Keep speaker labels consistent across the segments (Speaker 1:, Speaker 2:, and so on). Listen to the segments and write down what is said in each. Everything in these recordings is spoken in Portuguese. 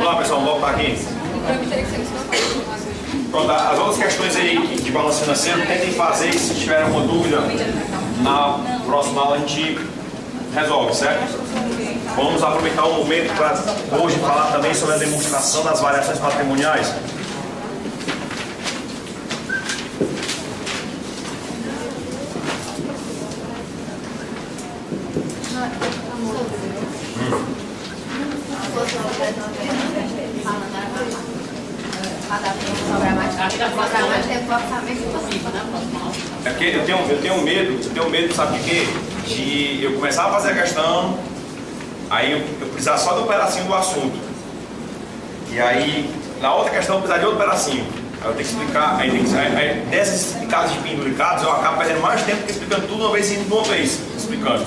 Speaker 1: Vamos lá, pessoal, vamos voltar aqui. Pronto, as outras questões aí de balanço financeiro, tentem fazer, se tiver alguma dúvida, na próxima aula a gente resolve, certo? Vamos aproveitar o momento para hoje falar também sobre a demonstração das variações patrimoniais. É porque eu tenho medo, sabe de quê? De eu começar a fazer a questão, aí eu precisar só de um pedacinho do assunto. E aí, na outra questão, eu precisar de outro pedacinho. Aí eu tenho que explicar, aí dessas explicadas de penduricados, eu acabo perdendo mais tempo que explicando tudo uma vez e indo de uma vez, explicando.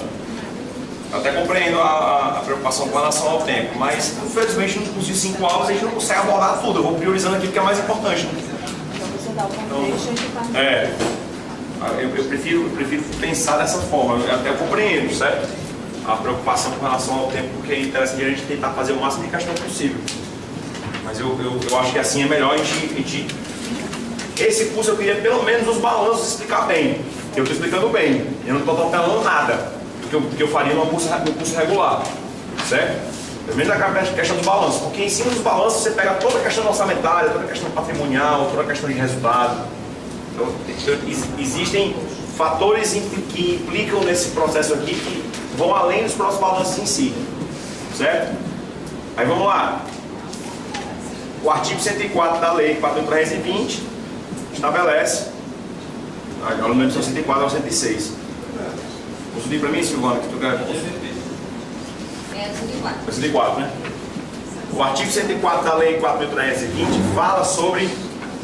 Speaker 1: Eu até compreendo a preocupação com relação ao tempo, mas infelizmente no curso de 5 aulas a gente não consegue abordar tudo. Eu vou priorizando aqui o que é mais importante. Eu prefiro pensar dessa forma. Eu até compreendo, certo? A preocupação com relação ao tempo, porque é interessante a gente tentar fazer o máximo de questão possível. Mas eu acho que assim é melhor a gente... Esse curso eu queria pelo menos os balanços explicar bem. Eu estou explicando bem, eu não estou atropelando nada que eu faria no curso regular, certo? Pelo menos a questão dos balanços, porque em cima dos balanços você pega toda a questão orçamentária, toda a questão patrimonial, toda a questão de resultado. Então, existem fatores que implicam nesse processo aqui que vão além dos próprios balanços em si, certo? Aí vamos lá. O artigo 104 da Lei 4.320 estabelece, a número 104 ao 106. Vou subir para mim, Silvana, que tu quer?
Speaker 2: É 104.
Speaker 1: 104, né? O artigo 104 da Lei 4.320 fala sobre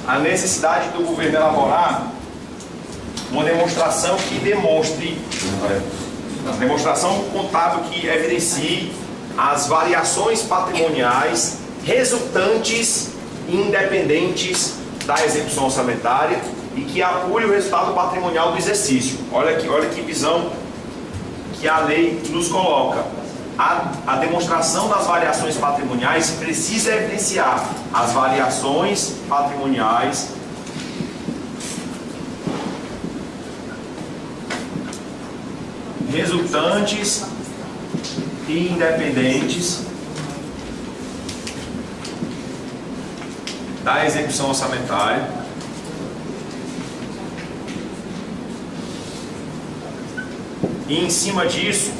Speaker 1: a necessidade do governo elaborar uma demonstração que demonstre, uma demonstração contábil que evidencie as variações patrimoniais resultantes e independentes da execução orçamentária e que apure o resultado patrimonial do exercício. Olha que visão que a lei nos coloca. A demonstração das variações patrimoniais precisa evidenciar as variações patrimoniais resultantes e independentes da execução orçamentária e, em cima disso,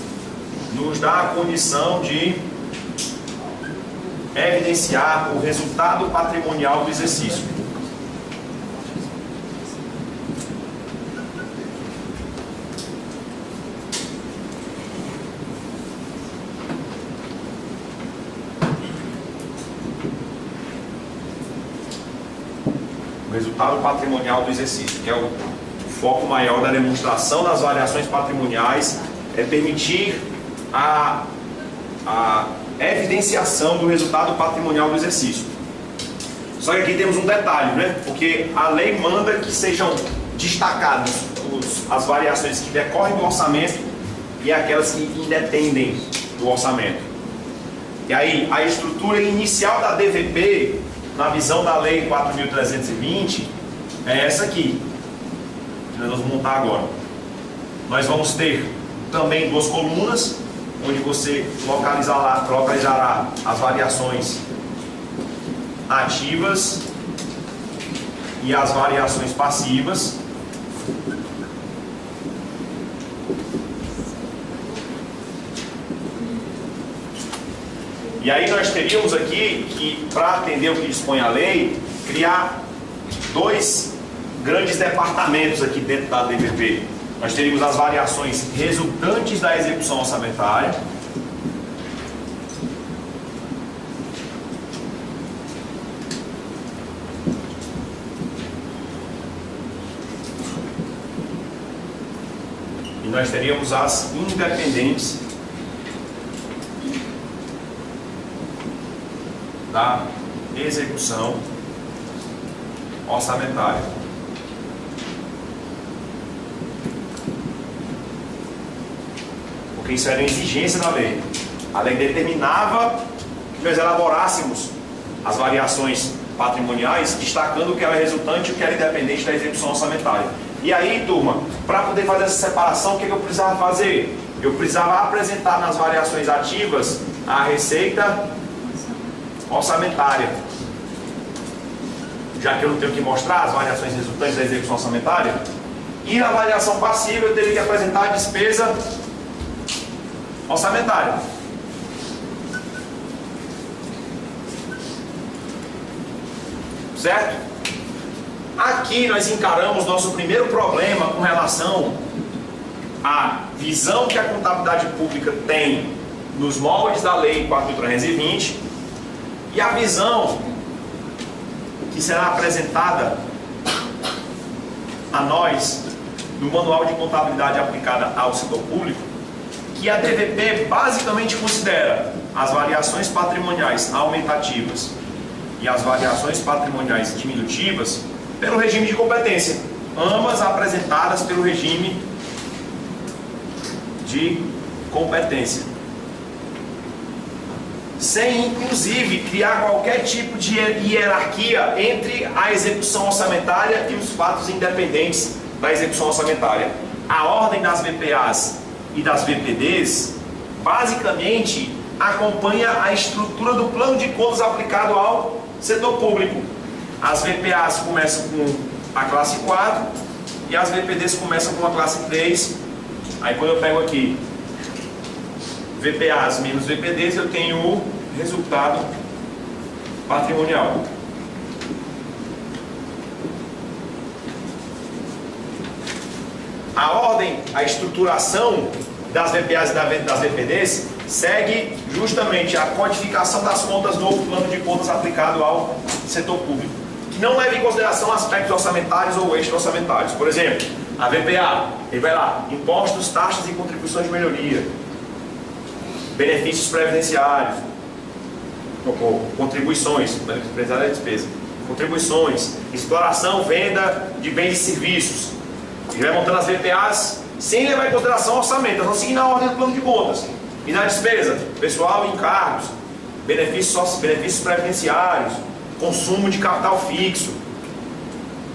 Speaker 1: nos dá a condição de evidenciar o resultado patrimonial do exercício. O resultado patrimonial do exercício, que é o foco maior da demonstração das variações patrimoniais, é permitir a evidenciação do resultado patrimonial do exercício. Só que aqui temos um detalhe, né? Porque a lei manda que sejam destacadas as variações que decorrem do orçamento e aquelas que independem do orçamento. E aí, a estrutura inicial da DVP, na visão da Lei 4.320, é essa aqui, que nós vamos montar agora. Nós vamos ter também 2 colunas, onde você localizará as variações ativas e as variações passivas. E aí nós teríamos aqui que, para atender o que dispõe a lei, criar 2 grandes departamentos aqui dentro da DVP. Nós teríamos as variações resultantes da execução orçamentária e nós teríamos as independentes da execução orçamentária. Porque isso era uma exigência da lei. A lei determinava que nós elaborássemos as variações patrimoniais, destacando o que era resultante e o que era independente da execução orçamentária. E aí, turma, para poder fazer essa separação, o que eu precisava fazer? Eu precisava apresentar nas variações ativas a receita orçamentária. Já que eu não tenho que mostrar as variações resultantes da execução orçamentária. E na variação passiva eu teria que apresentar a despesa orçamentária. Certo? Aqui nós encaramos nosso primeiro problema com relação à visão que a contabilidade pública tem nos moldes da Lei 4.320 e a visão que será apresentada a nós no Manual de Contabilidade Aplicada ao Setor Público, que a DVP basicamente considera as variações patrimoniais aumentativas e as variações patrimoniais diminutivas pelo regime de competência, ambas apresentadas pelo regime de competência, sem inclusive criar qualquer tipo de hierarquia entre a execução orçamentária e os fatos independentes da execução orçamentária. A ordem das VPAs e das VPDs basicamente acompanha a estrutura do plano de contas aplicado ao setor público. As VPAs começam com a classe 4 e as VPDs começam com a classe 3. Aí quando eu pego aqui VPAs menos VPDs, eu tenho o resultado patrimonial. A ordem, a estruturação das VPAs e das VPDs segue justamente a codificação das contas do plano de contas aplicado ao setor público, que não leva em consideração aspectos orçamentários ou extra-orçamentários. Por exemplo, a VPA, ele vai lá, impostos, taxas e contribuições de melhoria, benefícios previdenciários, contribuições, empresário é despesa, contribuições, exploração, venda de bens e serviços. Ele vai montando as VPAs sem levar em consideração orçamento, elas vão seguir na ordem do plano de contas. E na despesa, pessoal e encargos, benefícios previdenciários, consumo de capital fixo.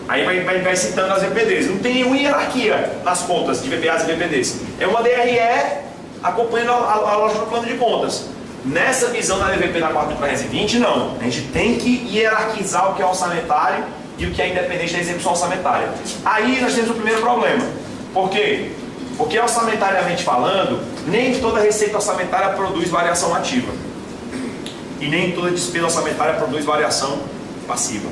Speaker 1: Aí vai citando as VPDs. Não tem nenhuma hierarquia nas contas de VPAs e VPDs. É uma DRE acompanhando a lógica do plano de contas. Nessa visão da DVP na 4.320, não. A gente tem que hierarquizar o que é orçamentário e o que é independente da execução orçamentária. Aí nós temos o primeiro problema. Por quê? Porque orçamentariamente falando, nem toda receita orçamentária produz variação ativa. E nem toda despesa orçamentária produz variação passiva.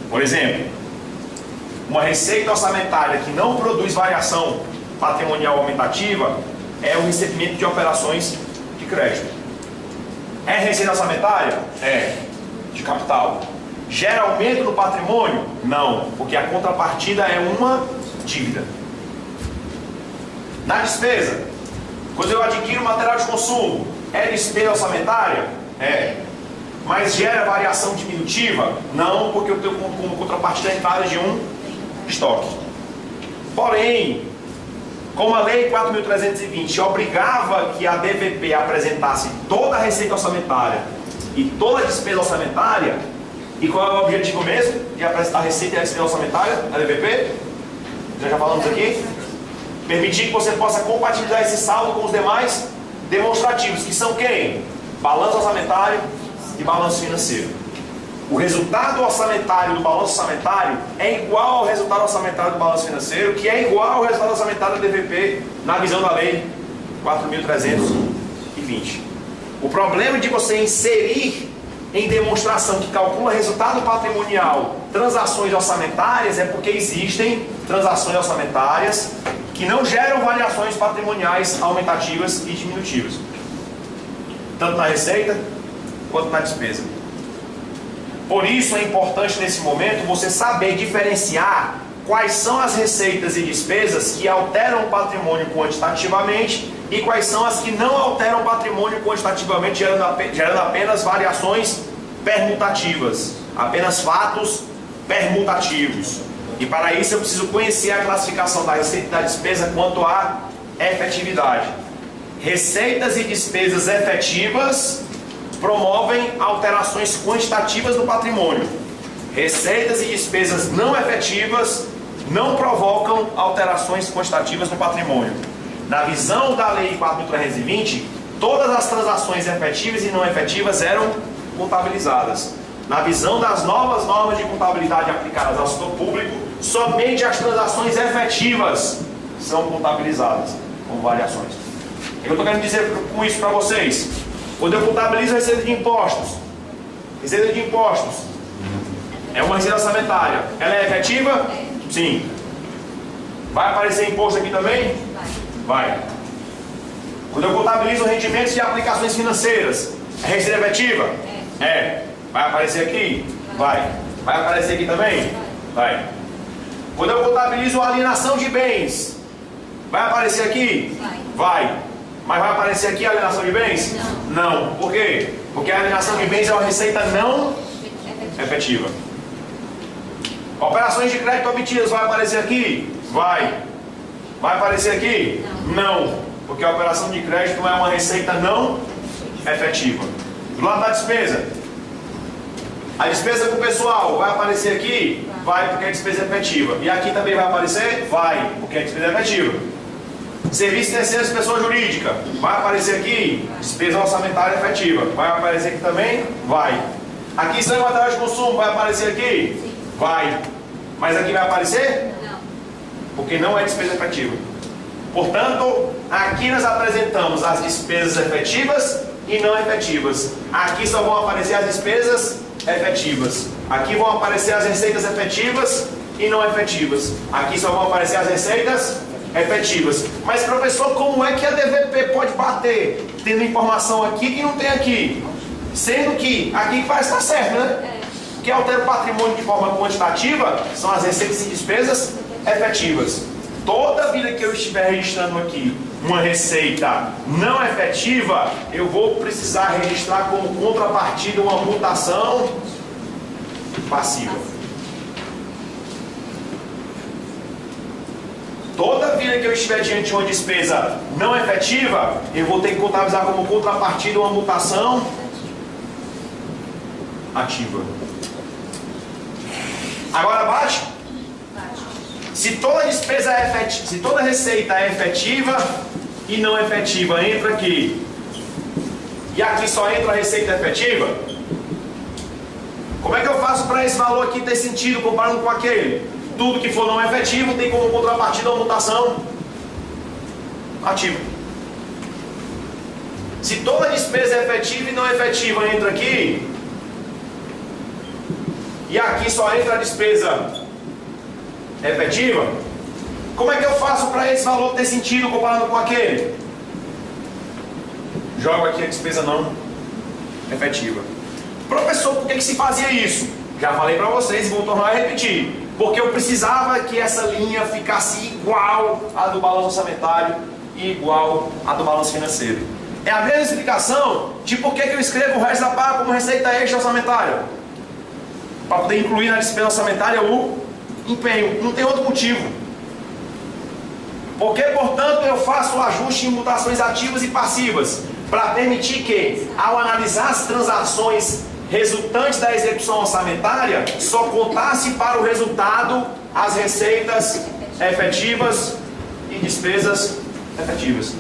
Speaker 1: Por exemplo, uma receita orçamentária que não produz variação patrimonial aumentativa é o recebimento de operações de crédito. É receita orçamentária? É. De capital. Gera aumento no patrimônio? Não, porque a contrapartida é uma dívida. Na despesa, quando eu adquiro material de consumo, é despesa orçamentária? É. Mas gera variação diminutiva? Não, porque eu tenho como contrapartida a entrada de um estoque. Porém, como a Lei 4.320 obrigava que a DVP apresentasse toda a receita orçamentária e toda a despesa orçamentária, e qual é o objetivo mesmo de apresentar a receita e a despesa orçamentária da DVP? Já falamos aqui. Permitir que você possa compatibilizar esse saldo com os demais demonstrativos, que são quem? Balanço orçamentário e balanço financeiro. O resultado orçamentário do balanço orçamentário é igual ao resultado orçamentário do balanço financeiro, que é igual ao resultado orçamentário da DVP na visão da Lei 4.320. O problema de você inserir em demonstração que calcula resultado patrimonial transações orçamentárias é porque existem transações orçamentárias que não geram variações patrimoniais aumentativas e diminutivas, tanto na receita quanto na despesa. Por isso é importante nesse momento você saber diferenciar quais são as receitas e despesas que alteram o patrimônio quantitativamente e quais são as que não alteram o patrimônio quantitativamente, gerando apenas variações permutativas, apenas fatos permutativos. E para isso eu preciso conhecer a classificação da receita e da despesa quanto à efetividade. Receitas e despesas efetivas promovem alterações quantitativas no patrimônio. Receitas e despesas não efetivas não provocam alterações quantitativas no patrimônio. Na visão da Lei 4.320, todas as transações efetivas e não efetivas eram contabilizadas. Na visão das novas normas de contabilidade aplicadas ao setor público, somente as transações efetivas são contabilizadas com variações. O que eu estou querendo dizer com isso para vocês? Quando eu contabilizo a receita de impostos é uma receita orçamentária. Ela é efetiva? Sim. Vai aparecer imposto aqui também? Vai. Quando eu contabilizo rendimentos de aplicações financeiras, é receita efetiva? É. Vai aparecer aqui? Vai. Vai aparecer aqui também? Vai. Quando eu contabilizo a alienação de bens, vai aparecer aqui? Vai. Mas vai aparecer aqui a alienação de bens? Não. Por quê? Porque a alienação de bens é uma receita não efetiva. Operações de crédito obtidas vai aparecer aqui? Vai. Vai aparecer aqui? Não. Porque a operação de crédito é uma receita não efetiva. Do lado da despesa, a despesa com o pessoal vai aparecer aqui? Vai, porque é despesa efetiva. E aqui também vai aparecer? Vai, porque é despesa efetiva. Serviço terceiros de pessoa jurídica, vai aparecer aqui? Despesa orçamentária efetiva. Vai aparecer aqui também? Vai. Aqui são materiais de consumo, vai aparecer aqui? Vai. Mas aqui vai aparecer?
Speaker 2: Não.
Speaker 1: Porque não é despesa efetiva. Portanto, aqui nós apresentamos as despesas efetivas e não efetivas. Aqui só vão aparecer as despesas efetivas. Aqui vão aparecer as receitas efetivas e não efetivas. Aqui só vão aparecer as receitas efetivas. Mas, professor, como é que a DVP pode bater tendo informação aqui que não tem aqui? Sendo que aqui parece estar certo, né? Que altera o patrimônio de forma quantitativa são as receitas e despesas efetivas. Toda vida que eu estiver registrando aqui uma receita não efetiva, eu vou precisar registrar como contrapartida uma mutação passiva. Toda vida que eu estiver diante de uma despesa não efetiva, eu vou ter que contabilizar como contrapartida uma mutação ativa. Agora bate? Se toda despesa é efetiva, se toda receita é efetiva e não efetiva, entra aqui. E aqui só entra a receita efetiva. Como é que eu faço para esse valor aqui ter sentido comparando com aquele? Tudo que for não efetivo tem como contrapartida uma mutação ativa. Se toda despesa é efetiva e não efetiva entra aqui, e aqui só entra a despesa efetiva, como é que eu faço para esse valor ter sentido comparando com aquele? Jogo aqui a despesa não efetiva. Professor, por que se fazia isso? Já falei para vocês e vou tornar a repetir. Porque eu precisava que essa linha ficasse igual à do balanço orçamentário e igual à do balanço financeiro. É a mesma explicação de por que eu escrevo o resto da parte como receita extra orçamentária. Para poder incluir na despesa orçamentária o empenho. Não tem outro motivo. Porque, portanto, eu faço o ajuste em mutações ativas e passivas para permitir que, ao analisar as transações resultantes da execução orçamentária, só contasse para o resultado as receitas efetivas e despesas efetivas.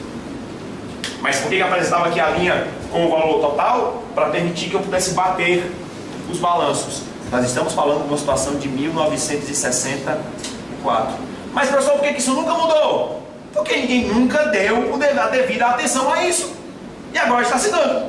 Speaker 1: Mas por que apresentava aqui a linha com o valor total? Para permitir que eu pudesse bater os balanços. Nós estamos falando de uma situação de 1964. Mas, professor, por que isso nunca mudou? Porque ninguém nunca deu a devida atenção a isso. E agora está se dando.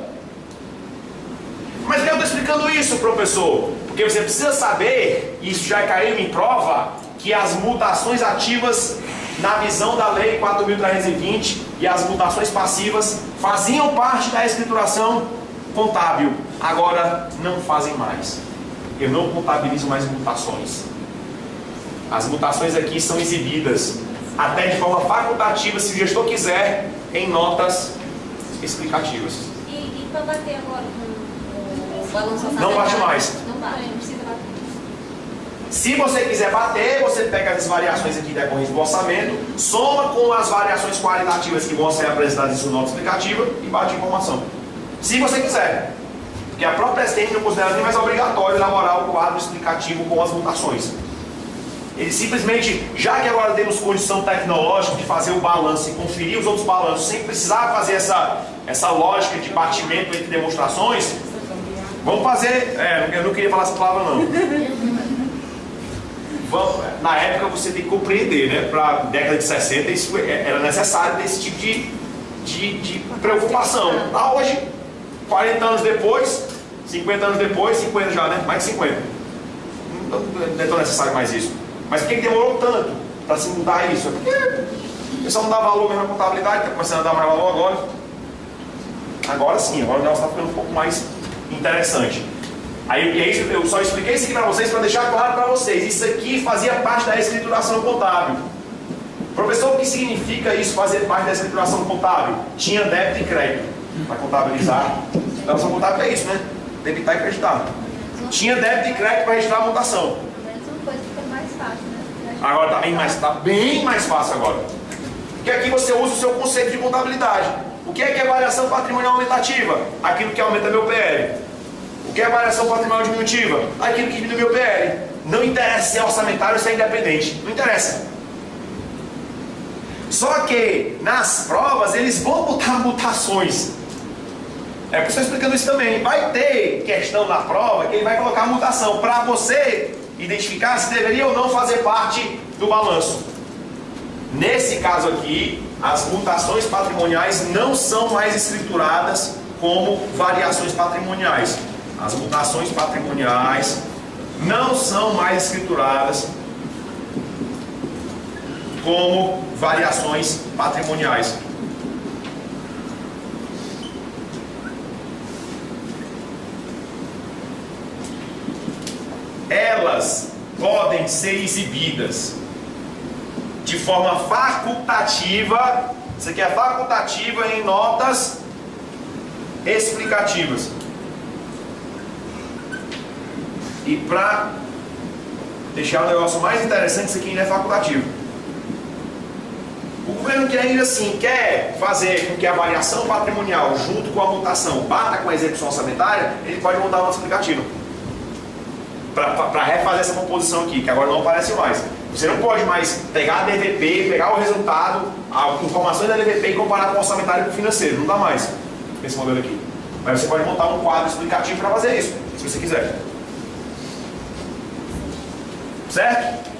Speaker 1: Mas por que eu estou explicando isso, professor? Porque você precisa saber, e isso já caiu em prova, que as mutações ativas, na visão da Lei 4.320, e as mutações passivas faziam parte da escrituração contábil. Agora não fazem mais. Eu não contabilizo mais mutações. As mutações aqui são exibidas, até de forma facultativa, se o gestor quiser, em notas explicativas.
Speaker 2: E para bater agora com o balanço orçamentário?
Speaker 1: Não bate mais.
Speaker 2: Não bate, não precisa bater.
Speaker 1: Se você quiser bater, você pega as variações aqui decorrentes do orçamento, soma com as variações qualitativas que vão ser apresentadas em sua nota explicativa e bate a informação. Se você quiser. que a própria STM não considera nem mais obrigatório elaborar o quadro explicativo com as mutações. Ele simplesmente, já que agora temos condição tecnológica de fazer o balanço e conferir os outros balanços sem precisar fazer essa lógica de batimento entre demonstrações, vamos fazer, eu não queria falar essa palavra não. Na época você tem que compreender, né? Para a década de 60 isso era necessário ter esse tipo de preocupação. Hoje, 40 anos depois, 50 anos depois, 50 já, né? Mais de 50. Não é tão necessário mais isso. Mas por que demorou tanto para se mudar isso? É porque o pessoal não dá valor mesmo à contabilidade, está começando a dar mais valor agora. Agora sim, agora o negócio está ficando um pouco mais interessante. Aí, e é isso, eu só expliquei isso aqui para vocês para deixar claro para vocês. Isso aqui fazia parte da escrituração contábil. Professor, o que significa isso, fazer parte da escrituração contábil? Tinha débito e crédito para contabilizar. A escrituração contábil é isso, né? Debitar e acreditar. Tinha débito e crédito para registrar a mutação. Agora está bem mais fácil agora. Porque aqui você usa o seu conceito de contabilidade. O que é variação patrimonial aumentativa? Aquilo que aumenta meu PL. O que é variação patrimonial diminutiva? Aquilo que diminui meu PL. Não interessa se é orçamentário ou se é independente. Não interessa. Só que nas provas eles vão botar mutações. É por isso que eu estou explicando isso também. Vai ter questão na prova que ele vai colocar mutação para você identificar se deveria ou não fazer parte do balanço. Nesse caso aqui, as mutações patrimoniais não são mais escrituradas como variações patrimoniais. As mutações patrimoniais não são mais escrituradas como variações patrimoniais. Elas podem ser exibidas de forma facultativa. Isso aqui é facultativa em notas explicativas. E para deixar o negócio mais interessante, isso aqui ainda é facultativo. O governo quer ainda assim, quer fazer com que a variação patrimonial junto com a mutação bata com a execução orçamentária, ele pode montar uma nota explicativa para refazer essa composição aqui, que agora não aparece mais. Você não pode mais pegar a DVP, pegar o resultado, as informações da DVP e comparar com o orçamentário e com o financeiro. Não dá mais esse modelo aqui. Mas você pode montar um quadro explicativo para fazer isso, se você quiser. Certo?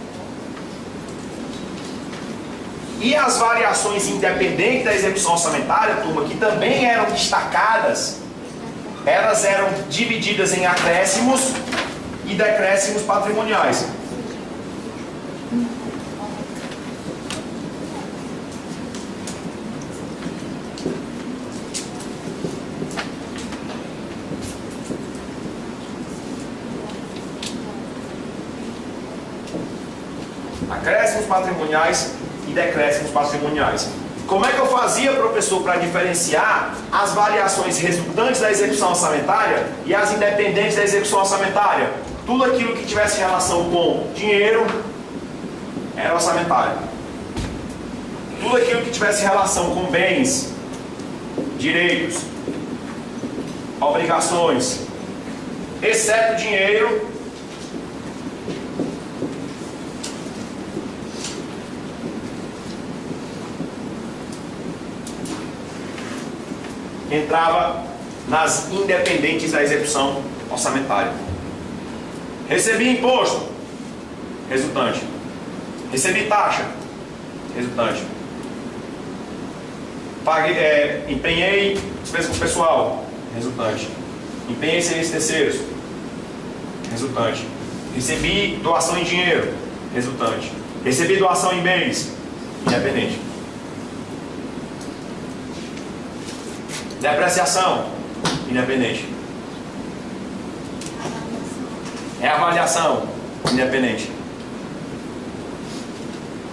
Speaker 1: E as variações independentes da execução orçamentária, turma, que também eram destacadas, elas eram divididas em acréscimos e decréscimos patrimoniais. Acréscimos patrimoniais e decréscimos patrimoniais. Como é que eu fazia, professor, para diferenciar as variações resultantes da execução orçamentária e as independentes da execução orçamentária? Tudo aquilo que tivesse relação com dinheiro era orçamentário. Tudo aquilo que tivesse relação com bens, direitos, obrigações, exceto dinheiro, entrava nas independentes da execução orçamentária. Recebi imposto, resultante. Recebi taxa, resultante. Paguei, empenhei despesa com pessoal, resultante. Empenhei serviços terceiros, resultante. Recebi doação em dinheiro, resultante. Recebi doação em bens, independente. Depreciação, independente. Reavaliação, independente.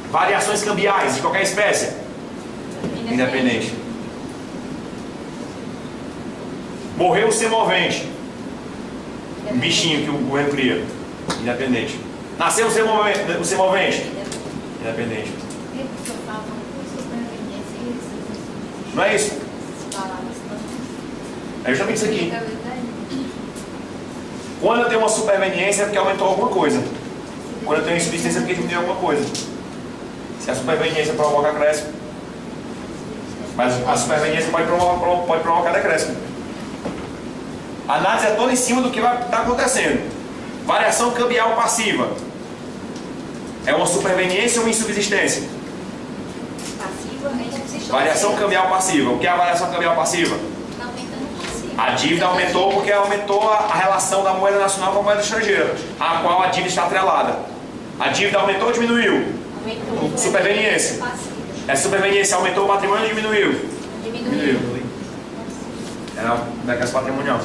Speaker 1: Variações cambiais de qualquer espécie, independente. Morreu o semovente, um bichinho que o governo cria, independente. Nasceu o semovente, independente. Não é isso? É justamente isso aqui. Quando eu tenho uma superveniência é porque aumentou alguma coisa. Quando eu tenho insubsistência é porque diminuiu alguma coisa. Se a superveniência provoca acréscimo, mas a superveniência pode provocar decréscimo. A análise é toda em cima do que vai estar acontecendo. Variação cambial passiva. É uma superveniência ou uma insubsistência?
Speaker 2: Passiva é insubsistência.
Speaker 1: Variação cambial passiva. O que é a variação cambial passiva?
Speaker 2: Está aumentando o passivo.
Speaker 1: A dívida aumentou porque aumentou a relação da moeda nacional com a moeda estrangeira, a qual a dívida está atrelada. A dívida aumentou ou diminuiu?
Speaker 2: Aumentou.
Speaker 1: Superveniência.
Speaker 2: Passiva.
Speaker 1: Essa superveniência aumentou o patrimônio ou diminuiu?
Speaker 2: Diminuiu.
Speaker 1: É a decréscimo patrimonial.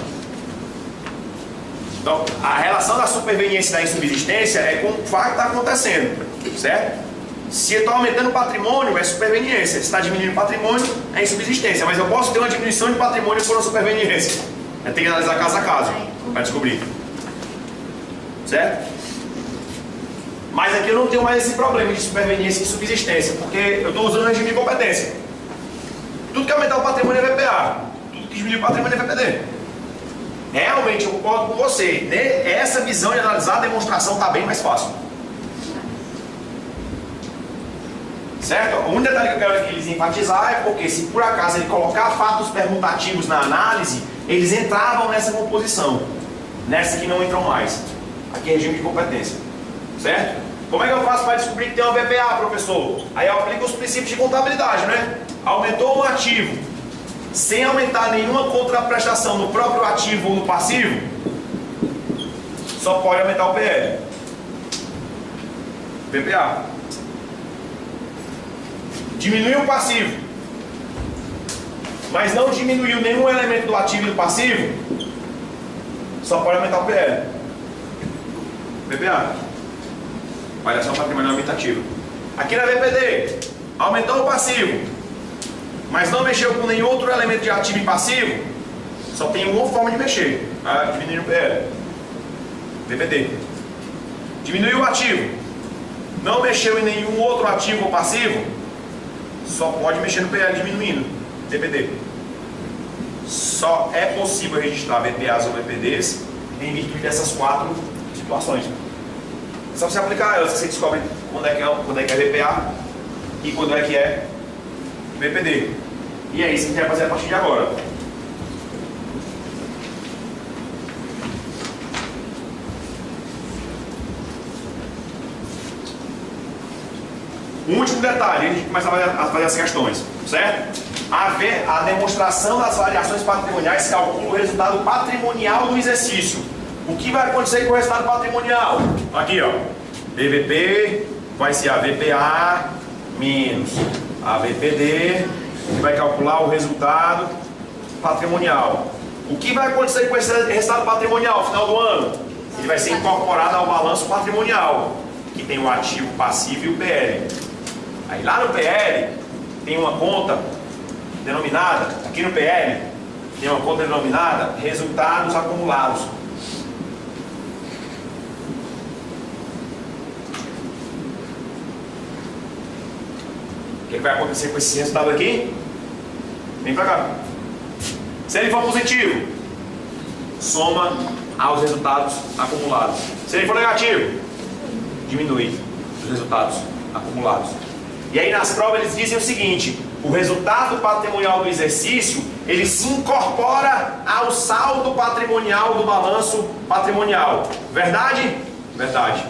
Speaker 1: Então, a relação da superveniência e da insubsistência é com o fato que está acontecendo, certo? Se eu estou aumentando o patrimônio, é superveniência. Se está diminuindo o patrimônio, é insubsistência. Mas eu posso ter uma diminuição de patrimônio por uma superveniência. Eu tenho que analisar caso a caso para descobrir. Certo? Mas aqui eu não tenho mais esse problema de superveniência e subsistência, porque eu estou usando o regime de competência. Tudo que aumentar o patrimônio é VPA, tudo que diminuir o patrimônio é VPD. Realmente eu concordo com você. Essa visão de analisar a demonstração está bem mais fácil. Certo? O único detalhe que eu quero aqui enfatizar é porque se por acaso ele colocar fatos permutativos na análise, eles entravam nessa composição. Nessa que não entram mais. Aqui é regime de competência. Certo? Como é que eu faço para descobrir que tem uma VPA, professor? Aí eu aplico os princípios de contabilidade, né? Aumentou um ativo, sem aumentar nenhuma contraprestação no próprio ativo ou no passivo, só pode aumentar o PL. VPA. Diminuiu o passivo, mas não diminuiu nenhum elemento do ativo e do passivo, só pode aumentar o PL. VPA. Variação patrimonial aumentativa. Aqui na VPD, aumentou o passivo, mas não mexeu com nenhum outro elemento de ativo e passivo, só tem uma forma de mexer, diminuir o PL. VPD. Diminuiu o ativo, não mexeu em nenhum outro ativo ou passivo, só pode mexer no PL diminuindo. VPD. Só é possível registrar VPAs ou VPDs em virtude dessas 4 situações. É só você aplicar elas que você descobre quando é que é VPA e quando é que é VPD. E é isso que a gente vai fazer a partir de agora. Um último detalhe, a gente começa a fazer as questões, certo? A demonstração das variações patrimoniais calcula o resultado patrimonial do exercício. O que vai acontecer com o resultado patrimonial? Aqui, ó. DVP vai ser a VPA menos a VPD, que vai calcular o resultado patrimonial. O que vai acontecer com esse resultado patrimonial no final do ano? Ele vai ser incorporado ao balanço patrimonial, que tem o ativo, o passivo e o PL. Aí lá no PL tem uma conta denominada, aqui no PL tem uma conta denominada resultados acumulados. O que vai acontecer com esse resultado aqui? Vem pra cá. Se ele for positivo, soma aos resultados acumulados. Se ele for negativo, diminui os resultados acumulados. E aí nas provas eles dizem o seguinte: o resultado patrimonial do exercício, ele se incorpora ao saldo patrimonial do balanço patrimonial. Verdade? Verdade.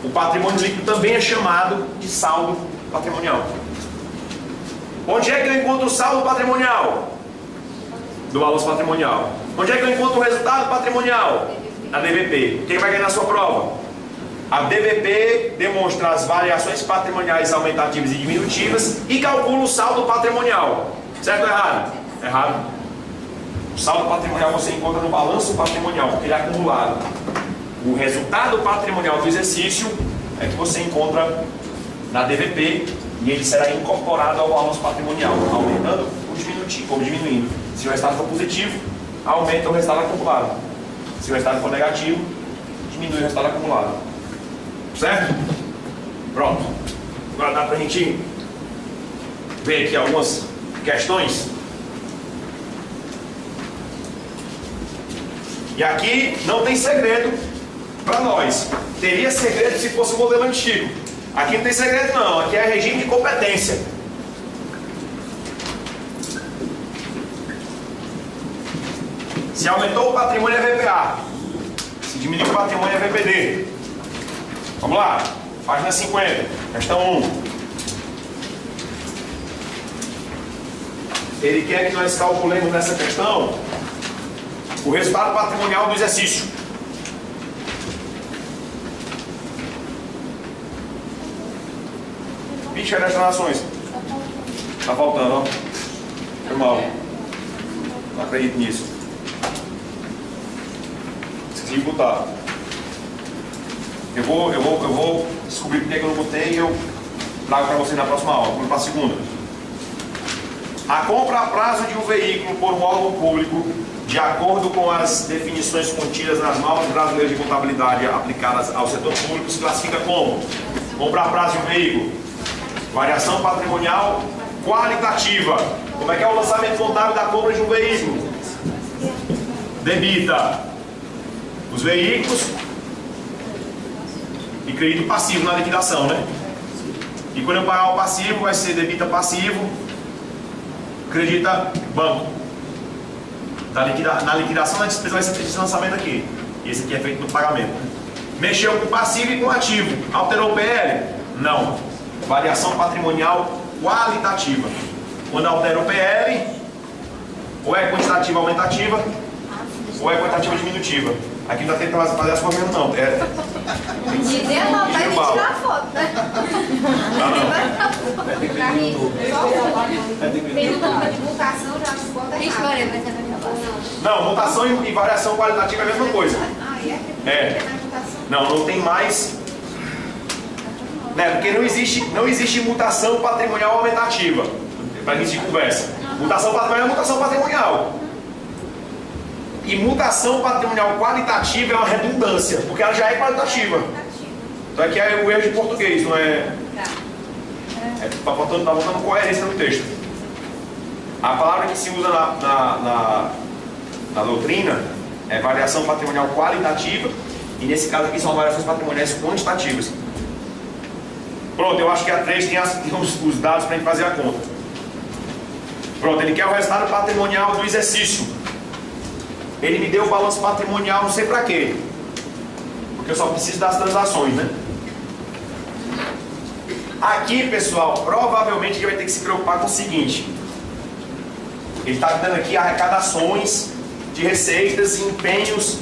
Speaker 1: O patrimônio líquido também é chamado de saldo patrimonial. Onde é que eu encontro o saldo patrimonial? Do balanço patrimonial. Onde é que eu encontro o resultado patrimonial? Na DVP. Quem vai ganhar na sua prova? A DVP demonstra as variações patrimoniais aumentativas e diminutivas e calcula o saldo patrimonial. Certo ou errado? Errado. O saldo patrimonial você encontra no balanço patrimonial, porque ele é acumulado. O resultado patrimonial do exercício é que você encontra na DVP e ele será incorporado ao balanço patrimonial, aumentando ou diminuindo. Se o resultado for positivo, aumenta o resultado acumulado. Se o resultado for negativo, diminui o resultado acumulado. Certo? Pronto. Agora dá pra gente ver aqui algumas questões. E aqui não tem segredo para nós. Teria segredo se fosse o modelo antigo. Aqui não tem segredo não, aqui é regime de competência. Se aumentou o patrimônio é VPA. Se diminuiu o patrimônio é VPD. Vamos lá, página 50, questão 1. Ele quer que nós calculemos nessa questão o resultado patrimonial do exercício. Bicho, das transações. Tá faltando, ó. Foi mal. Não acredito nisso. Esqueci de botar. Eu vou descobrir porque que eu não botei e eu trago para vocês na próxima aula. Vamos para a segunda. A compra a prazo de um veículo por um órgão público, de acordo com as definições contidas nas normas brasileiras de contabilidade aplicadas ao setor público, se classifica como compra a prazo de um veículo, variação patrimonial qualitativa. Como é que é o lançamento contábil da compra de um veículo? Debita os veículos e crédito passivo na liquidação, né? E quando eu pagar o passivo, vai ser debita passivo, acredita banco. Na liquidação da despesa vai ser esse lançamento aqui. Esse aqui é feito no pagamento. Mexeu com passivo e com ativo. Alterou o PL? Não. Variação patrimonial qualitativa. Quando altera o PL, ou é quantitativa aumentativa, ou é quantitativa diminutiva. Aqui não dá tempo para fazer as coisas mesmo, não.
Speaker 2: Dizer não, vai me tirar a foto, né? Pergunta de mutação, já não bota errado.
Speaker 1: Não, mutação e variação qualitativa é a mesma coisa. É. Não tem mais. Né? Porque não existe mutação patrimonial aumentativa. Para início de conversa. Mutação patrimonial é mutação patrimonial. E mutação patrimonial qualitativa é uma redundância, porque ela já é qualitativa. Então aqui é o erro de português, não é? Está faltando coerência no texto. A palavra que se usa na doutrina é variação patrimonial qualitativa, e nesse caso aqui são variações patrimoniais quantitativas. Pronto, eu acho que a 3 tem os dados para a gente fazer a conta. Pronto, ele quer o resultado patrimonial do exercício. Ele me deu o balanço patrimonial, não sei para quê. Porque eu só preciso das transações, né? Aqui, pessoal, provavelmente ele vai ter que se preocupar com o seguinte. Ele está dando aqui arrecadações de receitas, empenhos,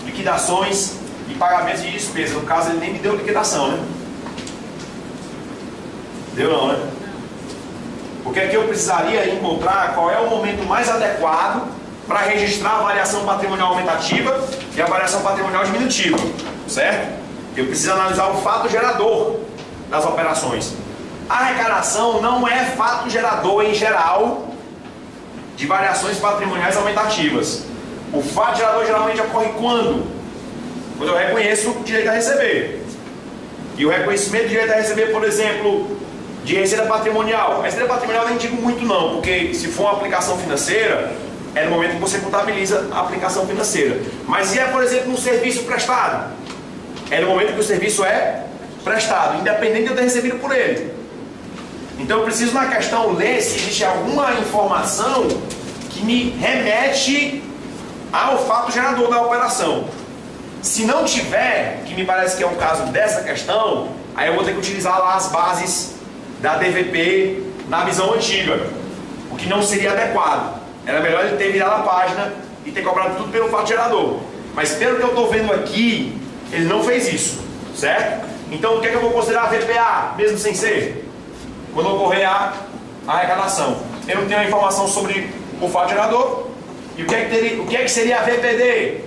Speaker 1: liquidações e pagamentos de despesa. No caso, ele nem me deu liquidação, né? Deu não, né? Porque aqui eu precisaria encontrar qual é o momento mais adequado para registrar a variação patrimonial aumentativa e a variação patrimonial diminutiva, certo? Eu preciso analisar o fato gerador das operações. A arrecadação não é fato gerador em geral de variações patrimoniais aumentativas. O fato gerador geralmente ocorre quando? Quando eu reconheço o direito a receber. E o reconhecimento do direito a receber, por exemplo, de receita patrimonial. A receita patrimonial eu nem digo muito não, porque se for uma aplicação financeira, é no momento que você contabiliza a aplicação financeira. Mas se é, por exemplo, um serviço prestado, é no momento que o serviço é prestado, independente de eu ter recebido por ele. Então eu preciso na questão ler se existe alguma informação que me remete ao fato gerador da operação. Se não tiver, que me parece que é o caso dessa questão, aí eu vou ter que utilizar lá as bases da DVP na visão antiga, o que não seria adequado. Era melhor ele ter virado a página e ter cobrado tudo pelo fato gerador. Mas pelo que eu estou vendo aqui, ele não fez isso, certo? Então o que é que eu vou considerar VPA, mesmo sem ser? Quando ocorrer a arrecadação. Eu não tenho a informação sobre o fato gerador. E o que é que seria a VPD?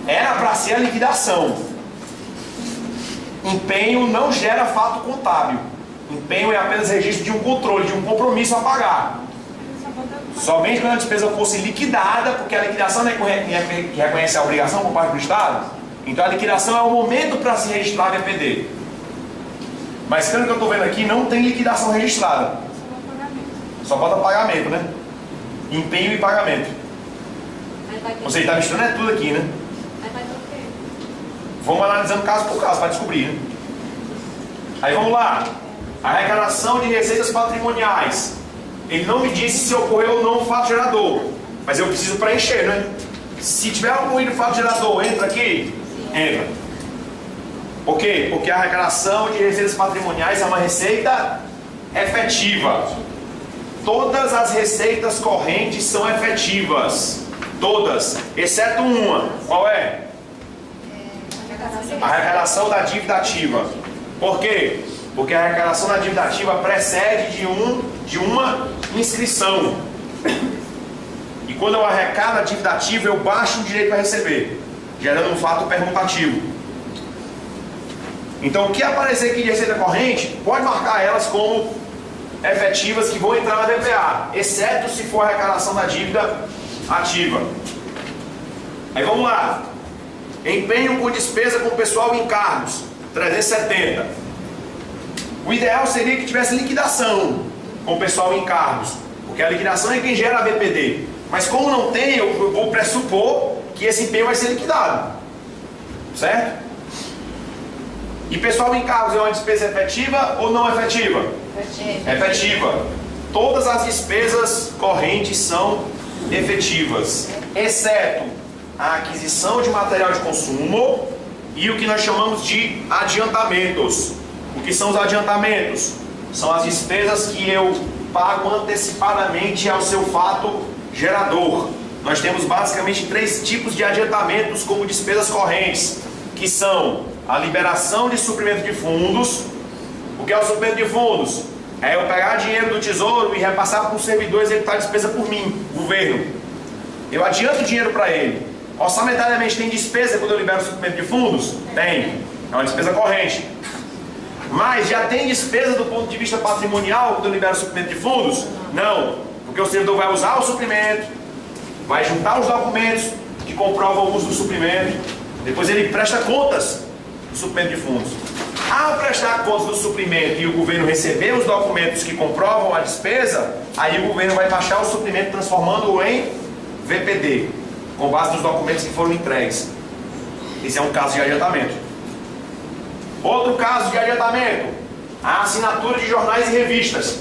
Speaker 1: Era para ser a liquidação. Empenho não gera fato contábil. Empenho é apenas registro de um controle, de um compromisso a pagar. Somente quando a despesa fosse liquidada, porque a liquidação não é que reconhece a obrigação por parte do Estado. Então a liquidação é o momento para se registrar a VPD. Mas pelo que eu estou vendo aqui, não tem liquidação registrada. Só bota pagamento, né? Empenho e pagamento. Ou seja, está misturando tudo aqui, né?
Speaker 2: Aí vai ter o quê?
Speaker 1: Vamos analisando caso por caso para descobrir, né? Aí vamos lá. Arrecadação de receitas patrimoniais. Ele não me disse se ocorreu ou não o fato gerador, mas eu preciso preencher, né? Se tiver ocorrido o fato gerador, entra aqui? Sim. Entra. Por quê? Porque a arrecadação de receitas patrimoniais é uma receita efetiva. Todas as receitas correntes são efetivas. Todas, exceto uma. Qual é? A arrecadação da dívida ativa. Por quê? Porque a arrecadação da dívida ativa precede de uma inscrição. E quando eu arrecado a dívida ativa, eu baixo o direito a receber, gerando um fato permutativo. Então, o que aparecer aqui de receita corrente, pode marcar elas como efetivas que vão entrar na DPA, exceto se for a arrecadação da dívida ativa. Aí vamos lá. Empenho com despesa com pessoal em encargos, 370. O ideal seria que tivesse liquidação com o pessoal em encargos, porque a liquidação é quem gera a VPD. Mas como não tem, eu vou pressupor que esse empenho vai ser liquidado. Certo? E pessoal em encargos é uma despesa efetiva ou não efetiva? Efetiva. Todas as despesas correntes são efetivas, exceto a aquisição de material de consumo e o que nós chamamos de adiantamentos. O que são os adiantamentos? São as despesas que eu pago antecipadamente ao seu fato gerador. Nós temos basicamente 3 tipos de adiantamentos como despesas correntes, que são a liberação de suprimento de fundos. O que é o suprimento de fundos? É eu pegar dinheiro do tesouro e repassar para um servidor executar a despesa por mim, governo. Eu adianto dinheiro para ele. Orçamentariamente tem despesa quando eu libero o suprimento de fundos? Tem. É uma despesa corrente. Mas já tem despesa do ponto de vista patrimonial quando eu libero o suprimento de fundos? Não. Porque o servidor vai usar o suprimento, vai juntar os documentos que comprovam o uso do suprimento, depois ele presta contas do suprimento de fundos. Ao prestar contas do suprimento e o governo receber os documentos que comprovam a despesa, aí o governo vai baixar o suprimento transformando-o em VPD, com base nos documentos que foram entregues. Esse é um caso de adiantamento. Outro caso de adiantamento, a assinatura de jornais e revistas.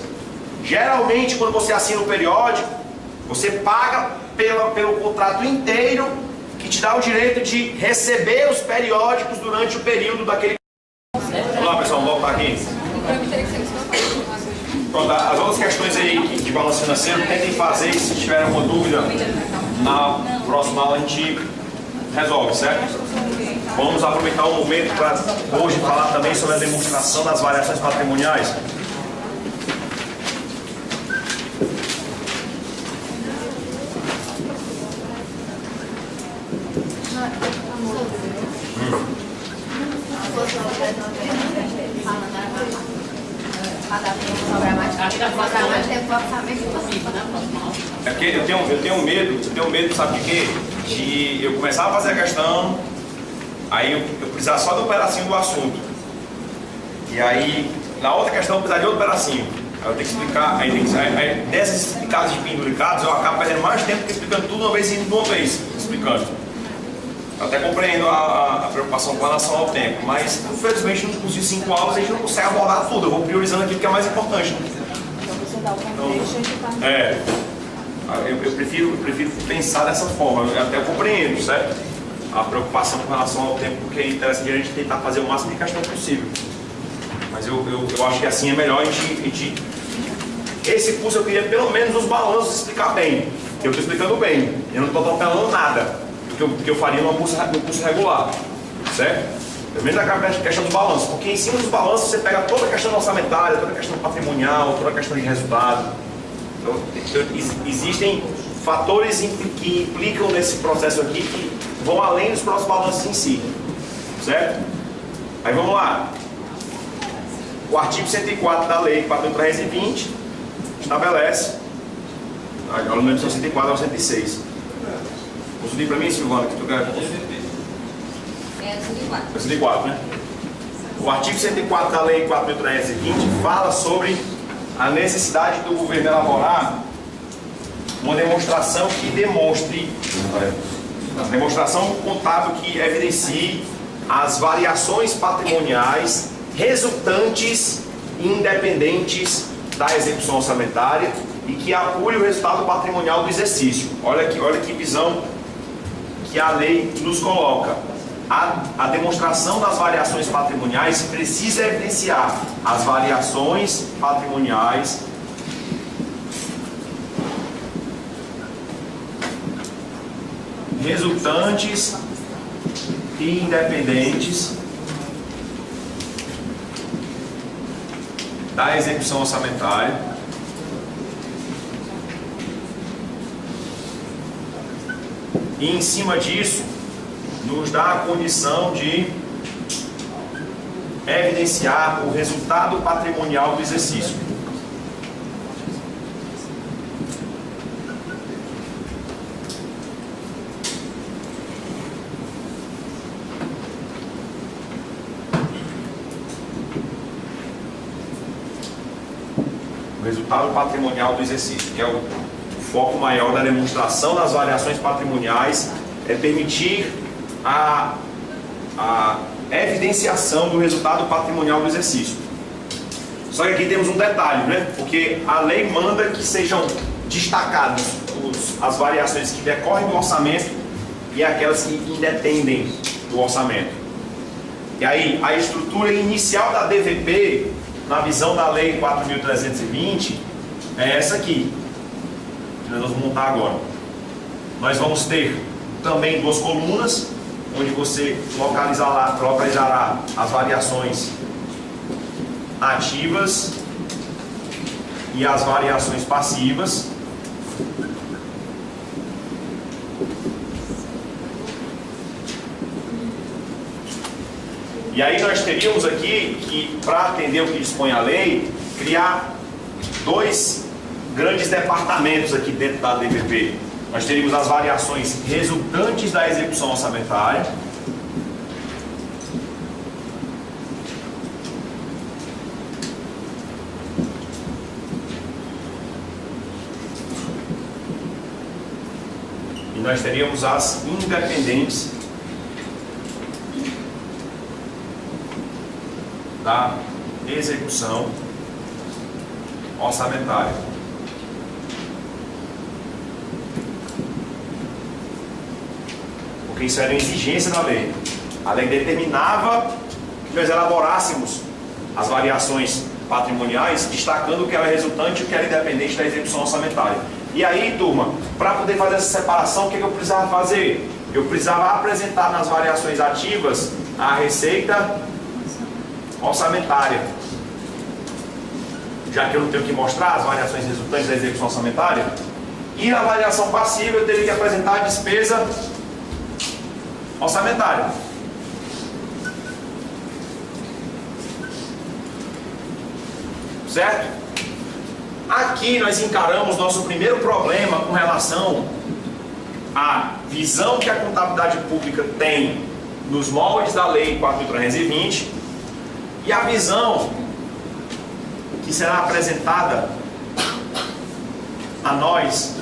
Speaker 1: Geralmente, quando você assina o periódico, você paga pelo contrato inteiro, que te dá o direito de receber os periódicos durante o período daquele. Vamos lá, pessoal, vamos voltar aqui. Pronto, as outras questões aí de balanço financeiro, tentem fazer, se tiver alguma dúvida, na próxima aula a gente resolve, certo? Vamos aproveitar o momento para hoje falar também sobre a demonstração das variações patrimoniais. É porque eu tenho medo, sabe de quê? De eu começar a fazer a questão, aí eu precisar só do pedacinho do assunto. E aí, na outra questão, eu precisar de outro pedacinho. Aí eu tenho que explicar, aí dessas explicadas de penduricados, eu acabo perdendo mais tempo que explicando tudo uma vez e indo de uma vez, explicando. Eu até compreendo a preocupação com relação ao tempo, mas infelizmente nos cursos de 5 aulas a gente não consegue abordar tudo. Eu vou priorizando aquilo que é mais importante. Eu prefiro pensar dessa forma. Eu até compreendo, certo? A preocupação com relação ao tempo, porque é interessante a gente tentar fazer o máximo de questão possível. Mas eu acho que assim é melhor a gente. Esse curso eu queria pelo menos os balanços explicar bem. Eu estou explicando bem, eu não estou atropelando nada do que eu faria no curso regular, certo? Pelo menos aquela questão dos balanços, porque em cima dos balanços você pega toda a questão orçamentária, toda a questão patrimonial, toda a questão de resultado. Então, existem fatores que implicam nesse processo aqui que vão além dos próprios balanços em si, certo? Aí vamos lá. O artigo 104 da Lei 4.320 estabelece, a número 104 ao 106. Vou subir para mim, Silvana, que tu quer?
Speaker 2: É 104.
Speaker 1: 104, né? O artigo 104 da Lei 4.320 fala sobre a necessidade do governo elaborar uma demonstração que demonstre, demonstração contábil que evidencie as variações patrimoniais resultantes e independentes da execução orçamentária e que apure o resultado patrimonial do exercício. Olha que visão que a lei nos coloca. A demonstração das variações patrimoniais precisa evidenciar as variações patrimoniais resultantes e independentes da execução orçamentária e, em cima disso, nos dá a condição de evidenciar o resultado patrimonial do exercício. O resultado patrimonial do exercício, que é o foco maior da demonstração das variações patrimoniais, é permitir a evidenciação do resultado patrimonial do exercício. Só que aqui temos um detalhe, né? Porque a lei manda que sejam destacadas as variações que decorrem do orçamento e aquelas que independem do orçamento. E aí, a estrutura inicial da DVP, na visão da lei 4.320, é essa aqui, que nós vamos montar agora. Nós vamos ter também duas colunas, onde você localizará as variações ativas e as variações passivas. E aí nós teríamos aqui que, para atender o que dispõe a lei, criar dois grandes departamentos aqui dentro da DVP. Nós teríamos as variações resultantes da execução orçamentária e nós teríamos as independentes da execução orçamentária. Porque isso era uma exigência da lei. A lei determinava que nós elaborássemos as variações patrimoniais, destacando o que era resultante e o que era independente da execução orçamentária. E aí, turma, para poder fazer essa separação, o que eu precisava fazer? Eu precisava apresentar nas variações ativas a receita orçamentária, já que eu não tenho que mostrar as variações resultantes da execução orçamentária. E na variação passiva eu teria que apresentar a despesa orçamentária. Certo? Aqui nós encaramos nosso primeiro problema com relação à visão que a contabilidade pública tem nos moldes da lei 4.320 e a visão que será apresentada a nós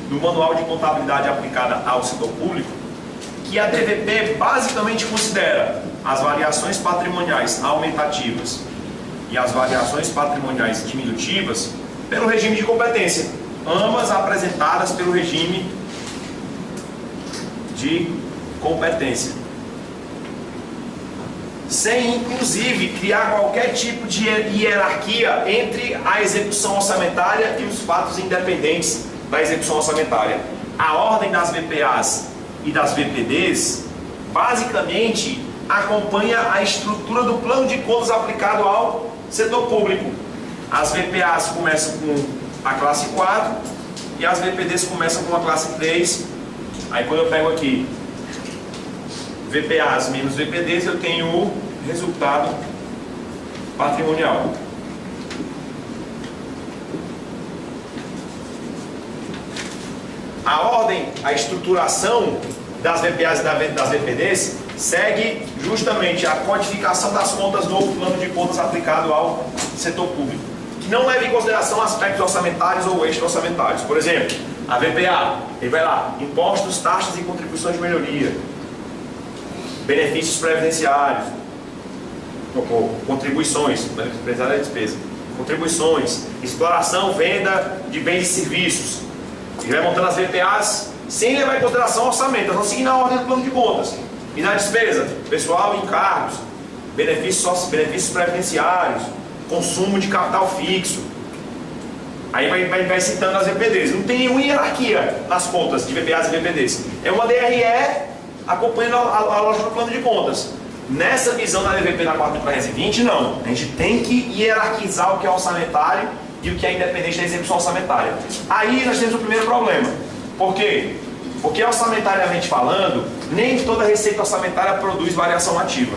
Speaker 1: no Manual de Contabilidade Aplicada ao Setor Público, que a DVP basicamente considera as variações patrimoniais aumentativas e as variações patrimoniais diminutivas pelo regime de competência, ambas apresentadas pelo regime de competência, sem inclusive criar qualquer tipo de hierarquia entre a execução orçamentária e os fatos independentes da execução orçamentária. A ordem das VPAs e das VPDs basicamente acompanha a estrutura do plano de contas aplicado ao setor público. As VPAs começam com a classe 4 e as VPDs começam com a classe 3. Aí quando eu pego aqui VPAs menos VPDs, eu tenho o resultado patrimonial. A ordem, a estruturação das VPAs e das VPDs segue justamente a codificação das contas do plano de contas aplicado ao setor público, que não leva em consideração aspectos orçamentários ou extra-orçamentários. Por exemplo, A VPA, ele vai lá, impostos, taxas e contribuições de melhoria, benefícios previdenciários, contribuições, previdenciário é despesa, contribuições, exploração, venda de bens e serviços. Ele vai montando as VPAs sem levar em consideração o orçamento, elas vão seguir na ordem do plano de contas. E na despesa, pessoal e encargos, benefícios previdenciários, consumo de capital fixo. Aí vai citando as VPDs. Não tem nenhuma hierarquia nas contas de VPAs e VPDs. É uma DRE acompanhando a lógica do plano de contas. Nessa visão da DVP na 4.320, não. A gente tem que hierarquizar o que é orçamentário e o que é independente da execução orçamentária. Aí nós temos o primeiro problema. Por quê? Porque orçamentariamente falando, nem toda receita orçamentária produz variação ativa.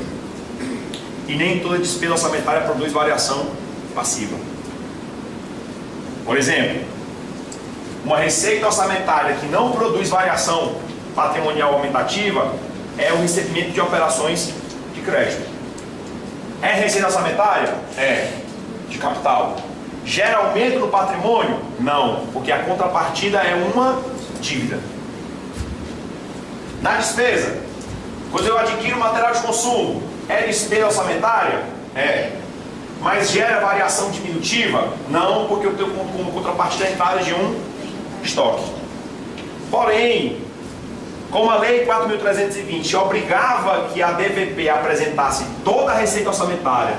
Speaker 1: E nem toda despesa orçamentária produz variação passiva. Por exemplo, uma receita orçamentária que não produz variação patrimonial aumentativa é o recebimento de operações de crédito. É receita orçamentária? É. De capital. Gera aumento no patrimônio? Não, porque a contrapartida é uma dívida. Na despesa, quando eu adquiro material de consumo, é despesa orçamentária? É. Mas gera variação diminutiva? Não, porque eu tenho como contrapartida a entrada de um estoque. Porém, como a Lei 4.320 obrigava que a DVP apresentasse toda a receita orçamentária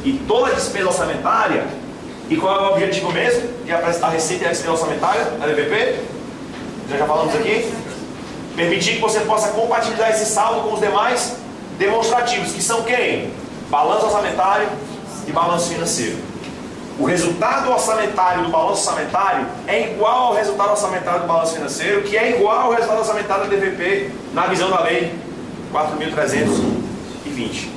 Speaker 1: e toda a despesa orçamentária, e qual é o objetivo mesmo de apresentar a receita e a despesa orçamentária da DVP? Já falamos aqui. Permitir que você possa compatibilizar esse saldo com os demais demonstrativos, que são quem? Balanço orçamentário e balanço financeiro. O resultado orçamentário do balanço orçamentário é igual ao resultado orçamentário do balanço financeiro, que é igual ao resultado orçamentário da DVP na visão da Lei 4.320.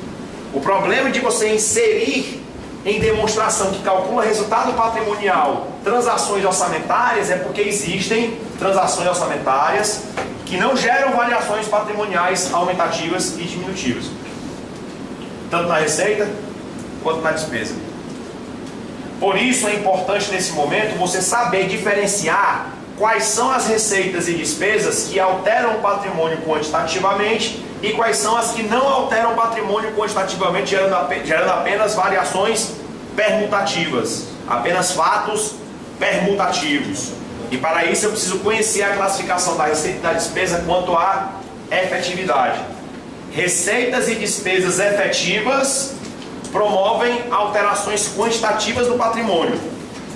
Speaker 1: O problema de você inserir em demonstração que calcula resultado patrimonial transações orçamentárias é porque existem transações orçamentárias que não geram variações patrimoniais aumentativas e diminutivas, tanto na receita quanto na despesa. Por isso é importante nesse momento você saber diferenciar quais são as receitas e despesas que alteram o patrimônio quantitativamente e quais são as que não alteram o patrimônio quantitativamente, gerando apenas variações permutativas, apenas fatos permutativos. E para isso eu preciso conhecer a classificação da receita e da despesa quanto à efetividade. Receitas e despesas efetivas promovem alterações quantitativas do patrimônio.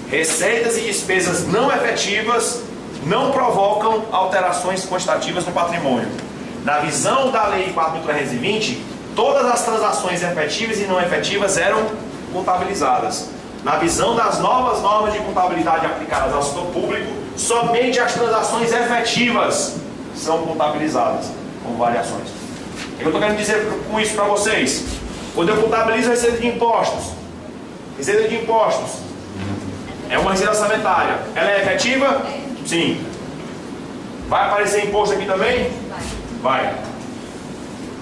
Speaker 1: Receitas e despesas não efetivas não provocam alterações quantitativas no patrimônio. Na visão da Lei 4.320, todas as transações efetivas e não efetivas eram contabilizadas. Na visão das novas normas de contabilidade aplicadas ao setor público, somente as transações efetivas são contabilizadas como variações. O que eu estou querendo dizer com isso para vocês? Quando eu contabilizo a receita de impostos é uma receita orçamentária. Ela é efetiva? Sim. Vai aparecer imposto aqui também? Vai.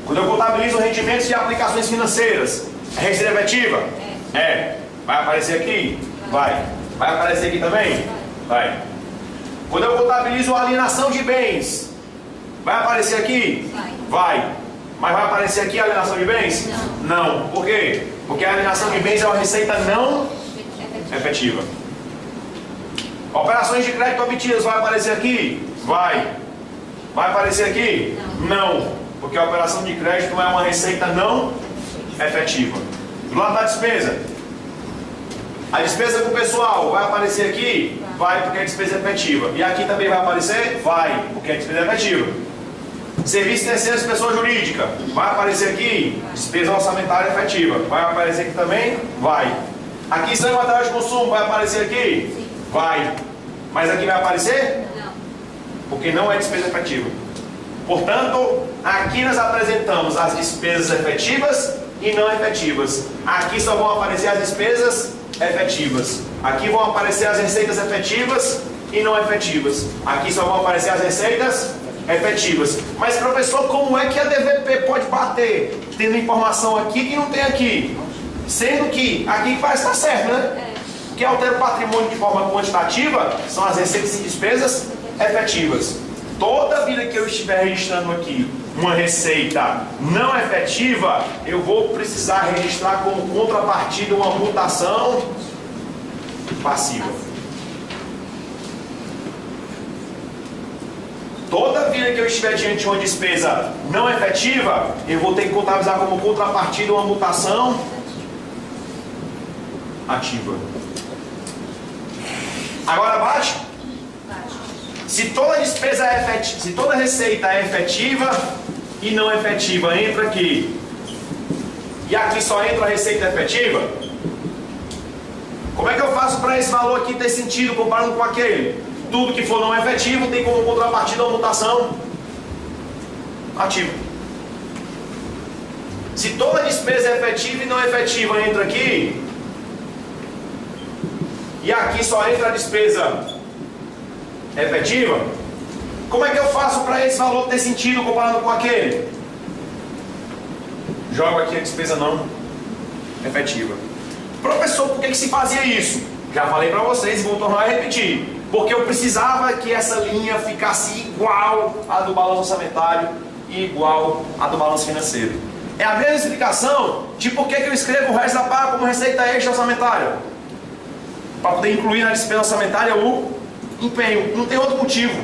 Speaker 1: Quando eu contabilizo rendimentos de aplicações financeiras, é receita efetiva? É. Vai aparecer aqui? Vai. Vai aparecer aqui também? Vai. Quando eu contabilizo a alienação de bens, vai aparecer aqui? Vai. Mas vai aparecer aqui a alienação de bens? Não. Por quê? Porque a alienação de bens é uma receita não efetiva. Operações de crédito obtidas vai aparecer aqui? Vai. Vai aparecer aqui? Não. Porque a operação de crédito é uma receita não efetiva. Do lado da despesa, a despesa com o pessoal vai aparecer aqui? Vai, porque é despesa efetiva. E aqui também vai aparecer? Vai, porque é despesa efetiva. Serviço terceiros de pessoa jurídica, vai aparecer aqui? Despesa orçamentária efetiva. Vai aparecer aqui também? Vai. Aqui são material de consumo, vai aparecer aqui? Sim. Vai. Mas aqui vai aparecer? Não. Porque não é despesa efetiva. Portanto, aqui nós apresentamos as despesas efetivas e não efetivas. Aqui só vão aparecer as despesas efetivas. Aqui vão aparecer as receitas efetivas e não efetivas. Aqui só vão aparecer as receitas efetivas. Mas professor, como é que a DVP pode bater tendo informação aqui que não tem aqui? Sendo que aqui parece estar certo, né? Que altera o patrimônio de forma quantitativa são as receitas e despesas efetivas. Toda vida que eu estiver registrando aqui uma receita não efetiva, eu vou precisar registrar como contrapartida uma mutação passiva. Toda vida que eu estiver diante de uma despesa não efetiva, eu vou ter que contabilizar como contrapartida uma mutação ativa. Agora bate? Se toda despesa é efetiva, se toda receita é efetiva e não efetiva, entra aqui. E aqui só entra a receita efetiva. Como é que eu faço para esse valor aqui ter sentido comparando com aquele? Tudo que for não efetivo tem como contrapartida uma mutação ativa. Se toda despesa é efetiva e não efetiva entra aqui, e aqui só entra a despesa efetiva, como é que eu faço para esse valor ter sentido comparando com aquele? Jogo aqui a despesa não efetiva. Professor, por que se fazia isso? Já falei para vocês e vou tornar a repetir. Porque eu precisava que essa linha ficasse igual à do balanço orçamentário e igual à do balanço financeiro. É a mesma explicação de por que eu escrevo o resto da parte como receita extra orçamentária. Para poder incluir na despesa orçamentária o empenho. Não tem outro motivo.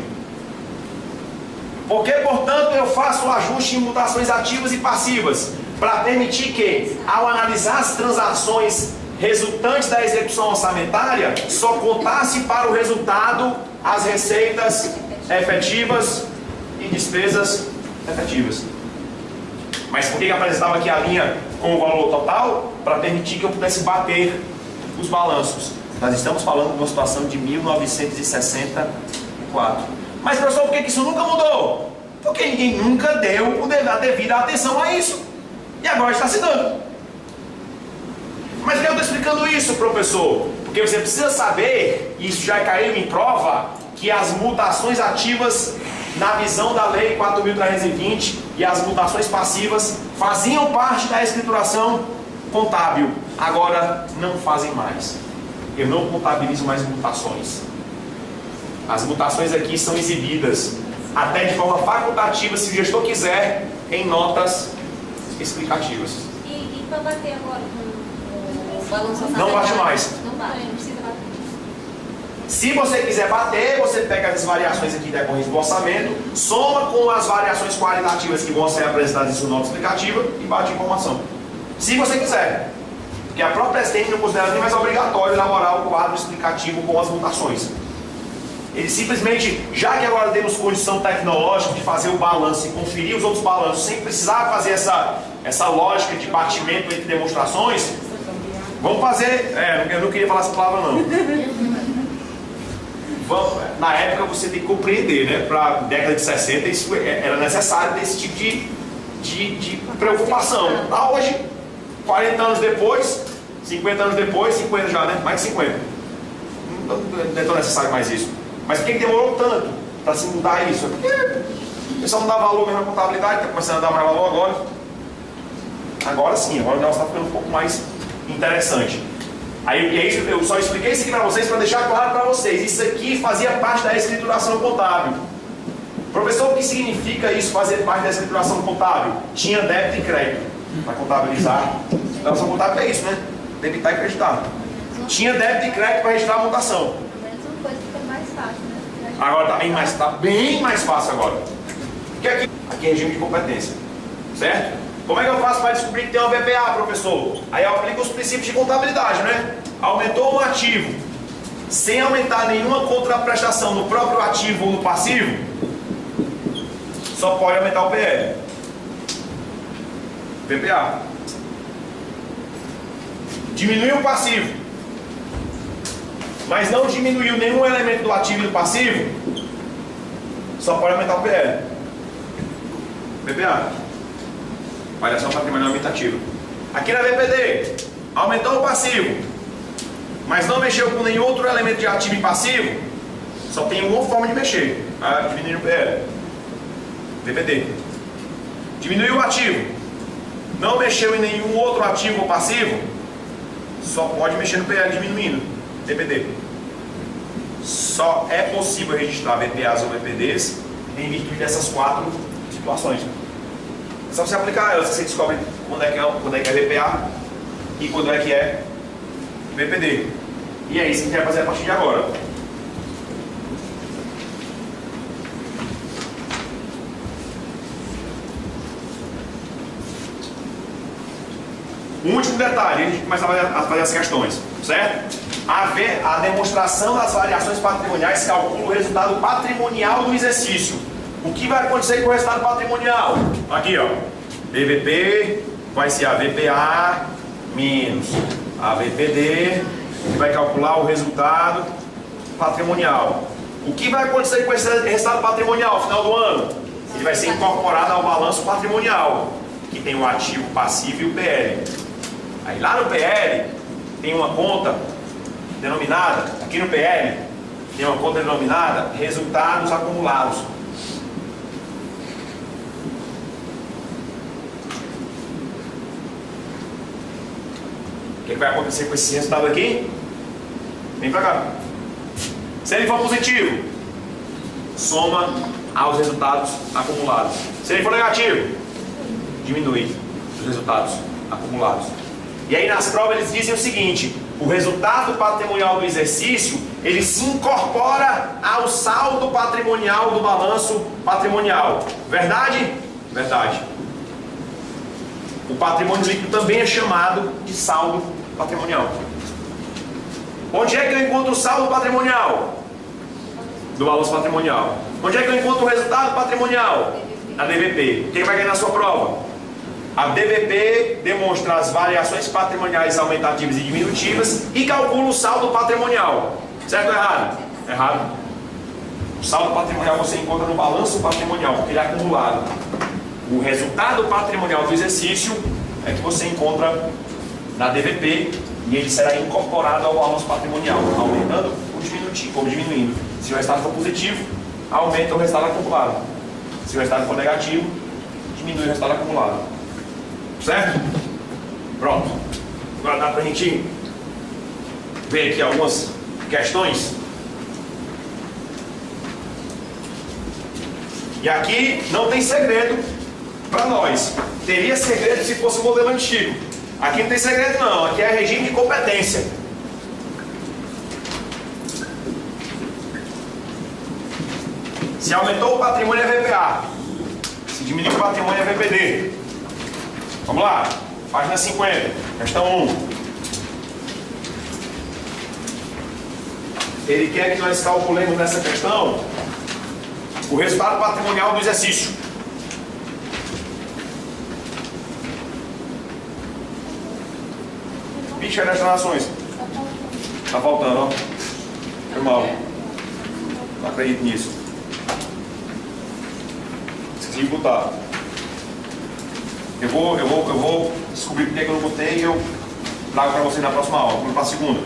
Speaker 1: Porque, portanto, eu faço o ajuste em mutações ativas e passivas para permitir que, ao analisar as transações resultantes da execução orçamentária, só contasse para o resultado as receitas efetivas e despesas efetivas. Mas por que apresentava aqui a linha com o valor total? Para permitir que eu pudesse bater os balanços. Nós estamos falando de uma situação de 1964. Mas, professor, por que isso nunca mudou? Porque ninguém nunca deu a devida atenção a isso. E agora está se dando. Mas por que eu estou explicando isso, professor? Porque você precisa saber, e isso já caiu em prova, que as mutações ativas, na visão da Lei 4.320, e as mutações passivas faziam parte da escrituração contábil. Agora não fazem mais. Eu não contabilizo mais mutações. As mutações aqui são exibidas, até de forma facultativa, se o gestor quiser, em notas explicativas.
Speaker 2: E para bater agora com o balanço orçamentário?
Speaker 1: Não bate mais.
Speaker 2: Não bate, não precisa bater.
Speaker 1: Se você quiser bater, você pega as variações aqui decorrentes do orçamento, soma com as variações qualitativas que vão ser apresentadas em sua nota explicativa e bate a informação. Se você quiser. Porque a própria STM não considera nem mais obrigatório elaborar o quadro explicativo com as mutações. Ele simplesmente, já que agora temos condição tecnológica de fazer o balanço e conferir os outros balanços sem precisar fazer essa lógica de batimento entre demonstrações, vamos fazer. Eu não queria falar essa palavra não. Na época você tem que compreender, né? Para a década de 60 isso era necessário ter esse tipo de preocupação. Hoje, 40 anos depois, 50 anos depois, 50 já, né? Mais de 50. Não é tão necessário mais isso. Mas por que demorou tanto para se mudar isso? É porque o pessoal não dá valor mesmo à contabilidade, está começando a dar mais valor agora. Agora sim, agora o negócio está ficando um pouco mais interessante. Aí é isso, eu só expliquei isso aqui para vocês para deixar claro para vocês. Isso aqui fazia parte da escrituração contábil. Professor, o que significa isso, fazer parte da escrituração contábil? Tinha débito e crédito para contabilizar. A escrituração contábil é isso, né? Debitar e creditar. Tinha débito e crédito para registrar a mutação. Agora está bem mais fácil agora. Porque aqui é regime de competência. Certo? Como é que eu faço para descobrir que tem uma VPA, professor? Aí eu aplico os princípios de contabilidade, né? Aumentou um ativo sem aumentar nenhuma contraprestação no próprio ativo ou no passivo, só pode aumentar o PL. VPA. Diminuiu o passivo, mas não diminuiu nenhum elemento do ativo e do passivo, só pode aumentar o PL. VPA. Variação patrimonial aumentativa. Aqui na VPD, aumentou o passivo, mas não mexeu com nenhum outro elemento de ativo e passivo, só tem uma forma de mexer, diminuir o PL. VPD. Diminuiu o ativo, não mexeu em nenhum outro ativo ou passivo, só pode mexer no PL diminuindo. DPD. só é possível registrar VPAs ou VPDs em virtude dessas 4 situações. É só você aplicar elas que você descobre quando é que é VPA e quando é que é VPD. E é isso que a gente vai fazer a partir de agora. Um último detalhe, a gente começa a fazer as questões, certo? A demonstração das variações patrimoniais calcula o resultado patrimonial do exercício. O que vai acontecer com o resultado patrimonial? Aqui, ó. DVP vai ser a VPA menos a VPD, que vai calcular o resultado patrimonial. O que vai acontecer com esse resultado patrimonial no final do ano? Ele vai ser incorporado ao balanço patrimonial, que tem o ativo, passivo e o PL. Aí lá no PL tem uma conta denominada, aqui no PL tem uma conta denominada resultados acumulados. O que vai acontecer com esse resultado aqui? Vem pra cá. Se ele for positivo, soma aos resultados acumulados. Se ele for negativo, diminui os resultados acumulados. E aí nas provas eles dizem o seguinte: o resultado patrimonial do exercício, ele se incorpora ao saldo patrimonial do balanço patrimonial. Verdade? Verdade. O patrimônio líquido também é chamado de saldo patrimonial. Onde é que eu encontro o saldo patrimonial? Do balanço patrimonial. Onde é que eu encontro o resultado patrimonial? Na DVP. Quem vai ganhar na sua prova? A DVP demonstra as variações patrimoniais aumentativas e diminutivas e calcula o saldo patrimonial. Certo ou errado? Errado. O saldo patrimonial você encontra no balanço patrimonial, porque ele é acumulado. O resultado patrimonial do exercício é que você encontra na DVP e ele será incorporado ao balanço patrimonial, aumentando ou diminuindo. Se o resultado for positivo, aumenta o resultado acumulado. Se o resultado for negativo, diminui o resultado acumulado. Certo? Pronto. Agora dá pra gente ver aqui algumas questões. E aqui não tem segredo para nós. Teria segredo se fosse o modelo antigo. Aqui não tem segredo não, aqui é regime de competência. Se aumentou o patrimônio é VPA. Se diminuiu o patrimônio é VPD. Vamos lá, página 50, questão 1. Ele quer que nós calculemos nessa questão o resultado patrimonial do exercício. Ficha das transações. Tá faltando, ó. Foi mal. Não acredito nisso. Esqueci de botar. Eu vou descobrir porque eu não botei e eu trago para vocês na próxima aula. Vamos para a segunda.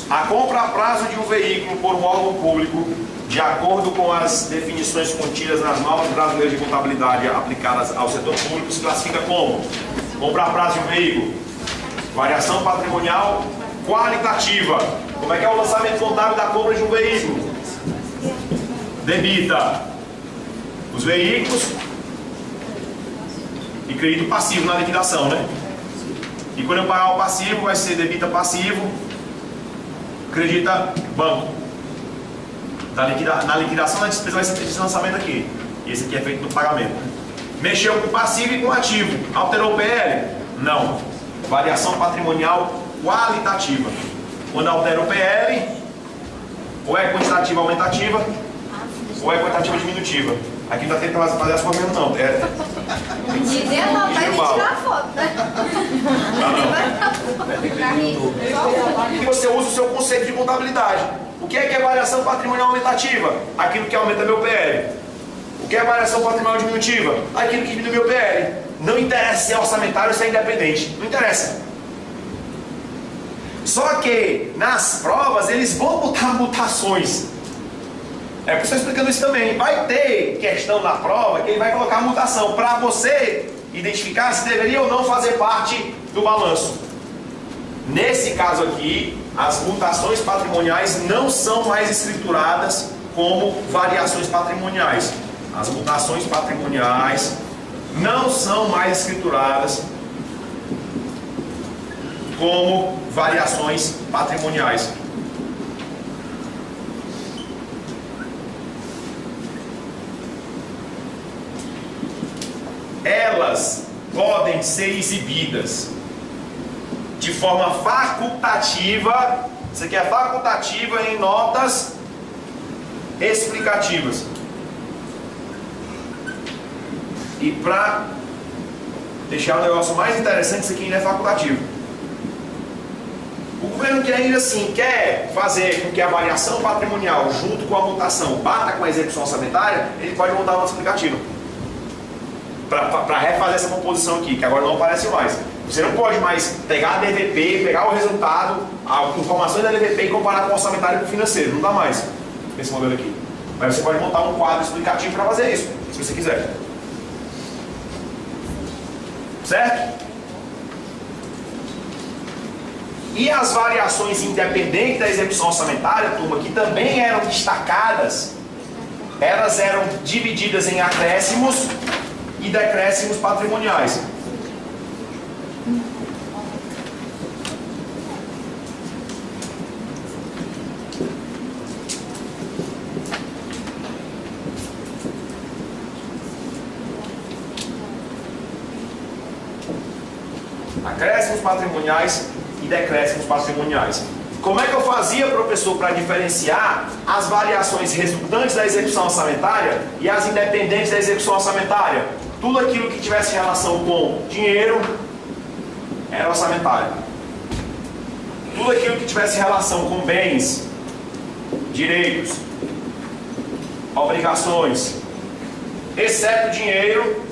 Speaker 1: A compra a prazo de um veículo por um órgão público, de acordo com as definições contidas nas normas brasileiras de contabilidade aplicadas ao setor público, se classifica como compra a prazo de um veículo, variação patrimonial qualitativa. Como é que é o lançamento contábil da compra de um veículo? Debita os veículos e crédito passivo na liquidação, né? E quando eu pagar o passivo, vai ser debita passivo, credita banco. Na liquidação da despesa vai ser esse lançamento aqui. Esse aqui é feito no pagamento. Mexeu com passivo e com ativo. Alterou o PL? Não. Variação patrimonial qualitativa. Quando altera o PL, ou é quantitativa aumentativa, ou é quantitativa diminutiva. Aqui não está tentando fazer as coisas mesmo, não.
Speaker 2: Dizer não, vai tirar foto, né?
Speaker 1: E você usa o seu conceito de contabilidade. O que é variação patrimonial aumentativa? Aquilo que aumenta meu PL. O que é variação patrimonial diminutiva? Aquilo que diminui meu PL. Não interessa se é orçamentário ou se é independente. Não interessa. Só que nas provas eles vão botar mutações. É por isso que eu estou explicando isso também. Vai ter questão na prova que ele vai colocar mutação para você identificar se deveria ou não fazer parte do balanço. Nesse caso aqui, As mutações patrimoniais não são mais escrituradas como variações patrimoniais. As mutações patrimoniais não são mais escrituradas como variações patrimoniais. Elas podem ser exibidas de forma facultativa. Isso aqui é facultativa em notas explicativas. E para deixar o negócio mais interessante, isso aqui ainda é facultativo. O governo que ainda assim quer fazer com que a variação patrimonial junto com a mutação bata com a execução orçamentária, ele pode montar uma nota explicativa para refazer essa composição aqui, que agora não aparece mais. Você não pode mais pegar a DVP, pegar o resultado, as informações da DVP e comparar com o orçamentário e com o financeiro. Não dá mais esse modelo aqui. Mas você pode montar um quadro explicativo para fazer isso, se você quiser. Certo? E as variações independentes da execução orçamentária, turma, que também eram destacadas, elas eram divididas em acréscimos e decréscimos patrimoniais. Acréscimos patrimoniais e decréscimos patrimoniais. Como é que eu fazia, professor, para diferenciar as variações resultantes da execução orçamentária e as independentes da execução orçamentária? Tudo aquilo que tivesse relação com dinheiro era orçamentário. Tudo aquilo que tivesse relação com bens, direitos, obrigações, exceto dinheiro,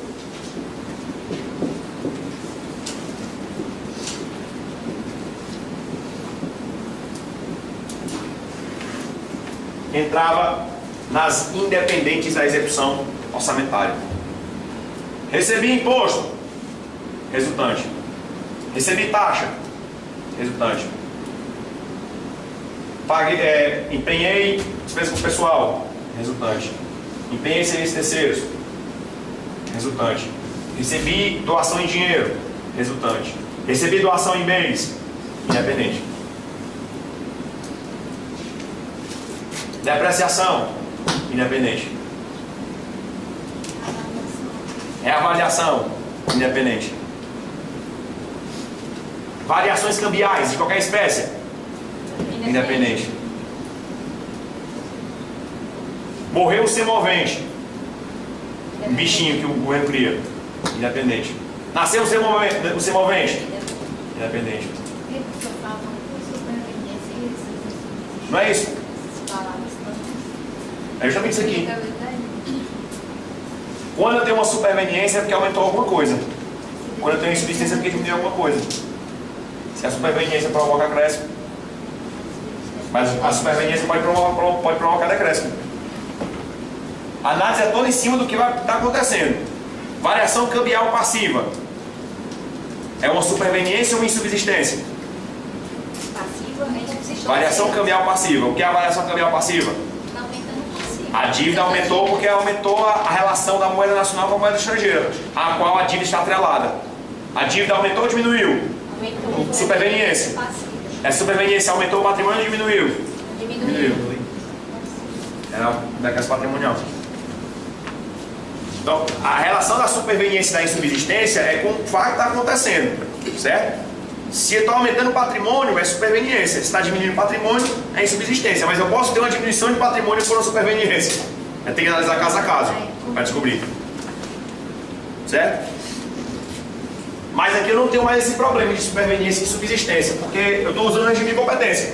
Speaker 1: entrava nas independentes da execução orçamentária. Recebi imposto, resultante. Recebi taxa, resultante. Paguei, empenhei despesa com o pessoal, resultante. Empenhei serviços terceiros, resultante. Recebi doação em dinheiro, resultante. Recebi doação em bens, independente. Depreciação, independente. Reavaliação, independente. Variações cambiais de qualquer espécie, independente. Morreu o semovente, um bichinho que o governo cria, independente. Nasceu o semovente, independente. Não é isso? É justamente isso aqui. Quando eu tenho uma superveniência é porque aumentou alguma coisa. Quando eu tenho insuficiência é porque diminuiu alguma coisa. Se a superveniência provoca acréscimo, mas a superveniência pode provocar decréscimo. A análise é toda em cima do que vai estar acontecendo. Variação cambial passiva é uma superveniência ou uma insubsistência? Variação cambial passiva. O que é a variação cambial passiva? A dívida aumentou porque aumentou a relação da moeda nacional com a moeda estrangeira, a qual a dívida está atrelada. A dívida aumentou ou diminuiu? Aumentou. Superveniência. Essa superveniência aumentou o patrimônio ou diminuiu? Diminuiu. É a decréscimo patrimonial. Então, a relação da superveniência e da insubsistência é com o fato que está acontecendo, certo? Se está aumentando o patrimônio, é superveniência. Se está diminuindo o patrimônio, é insubsistência. Mas eu posso ter uma diminuição de patrimônio por uma superveniência. Eu tenho que analisar caso a caso para descobrir. Certo? Mas aqui eu não tenho mais esse problema de superveniência e subsistência, porque eu estou usando o regime de competência.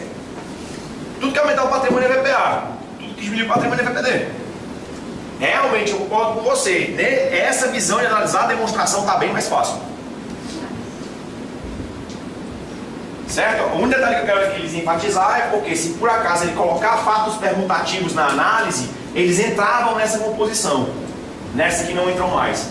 Speaker 1: Tudo que aumentar o patrimônio é VPA. Tudo que diminuir o patrimônio é VPD. Realmente, eu concordo com você. Essa visão de analisar a demonstração está bem mais fácil. Certo? O único detalhe que eu quero que eles enfatizar é porque se por acaso ele colocar fatos permutativos na análise, eles entravam nessa composição. Nessa que não entram mais.